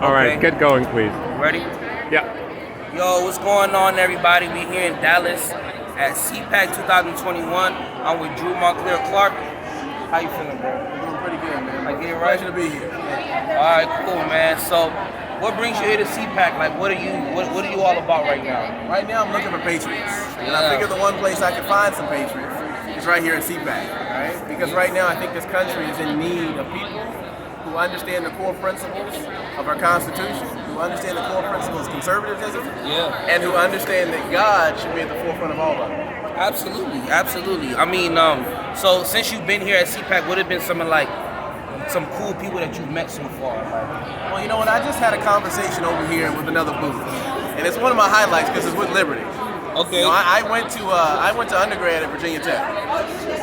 All right, get going, please. Ready? Yeah. Yo, what's going on, everybody? We here in Dallas at CPAC 2021. I'm with Drew Montclair Clark. How you feeling, bro? Doing pretty good, man. I get it right? Pleasure to be here. All right, cool, man. So, what brings you here to CPAC? Like, what are you all about right now? Right now, I'm looking for patriots, and I Yeah. figure the one place I can find some patriots is right here at CPAC, right? Because right now, I think this country is in need of people who understand the core principles of our Constitution, who understand the core principles of conservatism, Yeah. and who understand that God should be at the forefront of all of it. Absolutely, absolutely. I mean, so since you've been here at CPAC, what have been some cool people that you've met so far? Well, you know what? I just had a conversation over here with another booth, and it's one of my highlights because it's with Liberty. Okay. You know, I went to undergrad at Virginia Tech.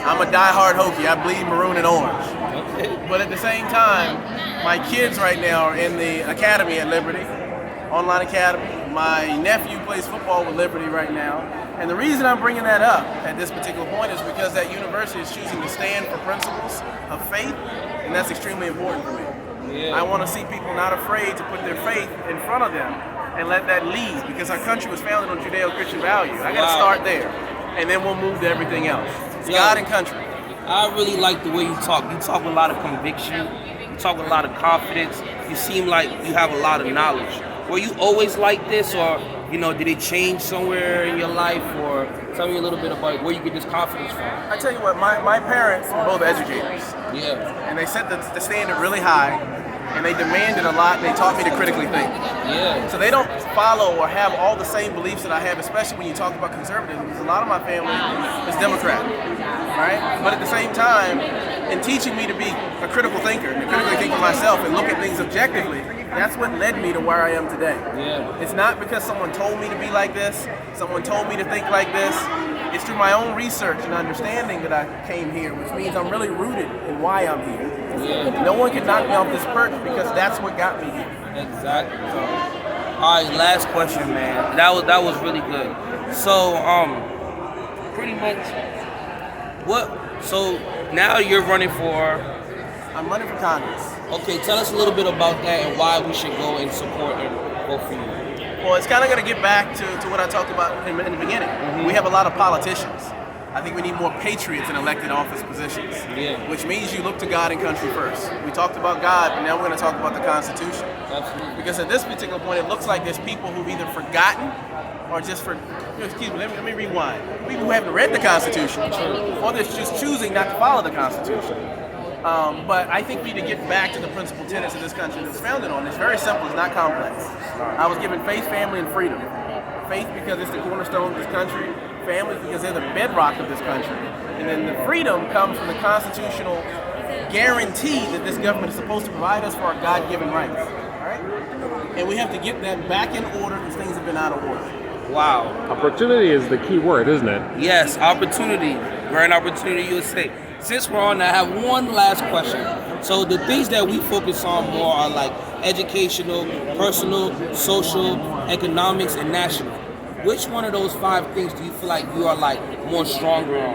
I'm a diehard Hokie. I bleed maroon and orange. Okay. But at the same time, my kids right now are in the academy at Liberty, online academy. My nephew plays football with Liberty right now. And the reason I'm bringing that up at this particular point is because that university is choosing to stand for principles of faith, and that's extremely important for me. Yeah. I want to see people not afraid to put their faith in front of them and let that lead, because our country was founded on Judeo-Christian values. I got to start there, and then we'll move to everything else. It's God and country. I really like the way you talk. You talk with a lot of conviction. You talk with a lot of confidence. You seem like you have a lot of knowledge. Were you always like this, or did it change somewhere in your life? Or tell me a little bit about where you get this confidence from. I tell you what, my parents were both educators, Yeah. and they set the standard really high, and they demanded a lot, and they taught me to critically think. Yeah. So they don't follow or have all the same beliefs that I have, especially when you talk about conservatism, because a lot of my family is Democrat, right? But at the same time, in teaching me to be a critical thinker, and to critically think for myself and look at things objectively, that's what led me to where I am today. Yeah. It's not because someone told me to be like this, someone told me to think like this. It's through my own research and understanding that I came here, which means I'm really rooted in why I'm here. Yeah. No one can knock me off this perch because that's what got me here. Exactly. All right, last question, man. That was really good. So, pretty much, so now you're running for. I'm running for Congress. Okay, tell us a little bit about that and why we should go and support and vote for you. Well, it's kind of going to get back to what I talked about in the beginning. Mm-hmm. We have a lot of politicians. I think we need more patriots in elected office positions, Yeah. which means you look to God and country first. We talked about God, but now we're going to talk about the Constitution. Absolutely. Because at this particular point, it looks like there's people who've either forgotten or just excuse me, let me rewind. People who haven't read the Constitution, or they're just choosing not to follow the Constitution. But I think we need to get back to the principal tenets of this country that it's founded on. It's very simple, it's not complex. I was given faith, family, and freedom. Faith because it's the cornerstone of this country, family because they're the bedrock of this country. And then the freedom comes from the constitutional guarantee that this government is supposed to provide us for our God-given rights. All right? And we have to get that back in order because things have been out of order. Wow. Opportunity is the key word, isn't it? Yes, opportunity. Grand opportunity, you would say. Since we're on, I have one last question. So the things that we focus on more are like educational, personal, social, economics, and national. Which one of those 5 things do you feel like you are like more stronger on?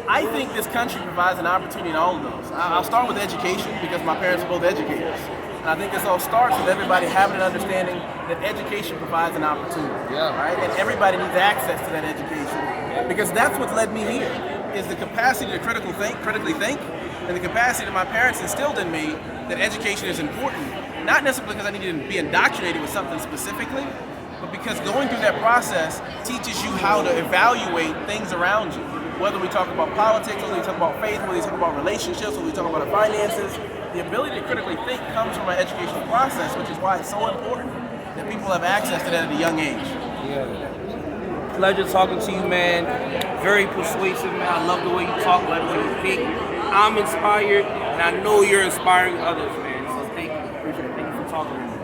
I think this country provides an opportunity in all of those. I'll start with education because my parents are both educators. And I think this all starts with everybody having an understanding that education provides an opportunity. Yeah. Right? And everybody needs access to that education because that's what's led me here, is the capacity to critically think, and the capacity that my parents instilled in me that education is important. Not necessarily because I needed to be indoctrinated with something specifically, but because going through that process teaches you how to evaluate things around you. Whether we talk about politics, whether we talk about faith, whether we talk about relationships, whether we talk about our finances, the ability to critically think comes from our educational process, which is why it's so important that people have access to that at a young age. Yeah. Pleasure talking to you, man. Very persuasive, man. I love the way you talk, I love the way you think. I'm inspired, and I know you're inspiring others, man. So thank you. Appreciate it. Thank you for talking to me.